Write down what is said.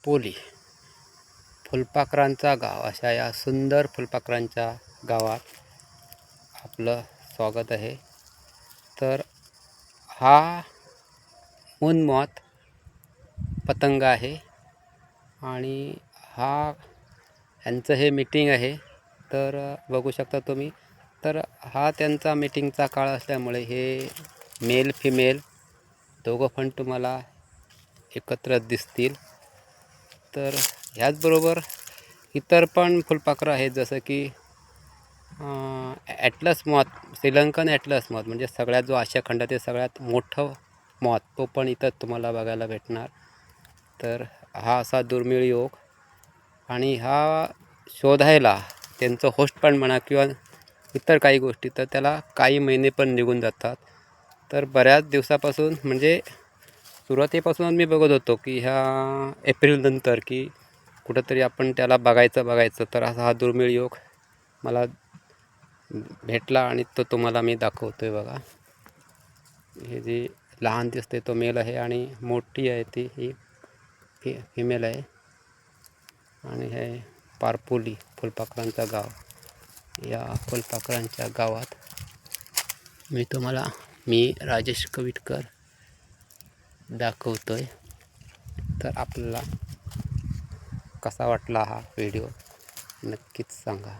पारपोली फुलपाखरांचा गाव अशा या सुंदर फुलपाखरांच्या गावात आपलं स्वागत आहे. तर हा उन्मॉथ पतंग आहे आणि यांचं हे मीटिंग आहे. तर बघू शकता तुम्ही. तर हा त्यांचा मीटिंगचा काळ असल्यामुळे हे मेल फिमेल दोघं पण तुम्हाला एकत्र दिसतील. तर ह्याचबरोबर इतर पण फुलपाखरं आहेत, जसं की atlas moth, Sri Lankan atlas moth म्हणजे सगळ्यात जो आशिया खंडातील सगळ्यात मोठं मॉथ, तो पण इथं तुम्हाला बघायला भेटणार. तर हा असा दुर्मिळ योग आणि हा शोधायला त्यांचं होस्ट पण म्हणा किंवा इतर काही गोष्टी, तर त्याला काही महिने पण निघून जातात. तर बऱ्याच दिवसापासून म्हणजे सुरुवातीपासून मी बघत होतो की ह्या एप्रिलनंतर की कुठंतरी आपण त्याला बघायचं. तर असा हा दुर्मिळ योग मला भेटला आणि तो तुम्हाला मी दाखवतोय. बघा, हे जी लहान दिसते तो मेल आहे आणि मोठी आहे ती ही फिमेल आहे. आणि हे पारपोली फुलपाखरांचा गाव, या फुलपाखरांच्या गावात मी राजेश कविटकर दाखवतोय. तर आपल्याला कसा वाटला हा व्हिडिओ नक्कीच सांगा.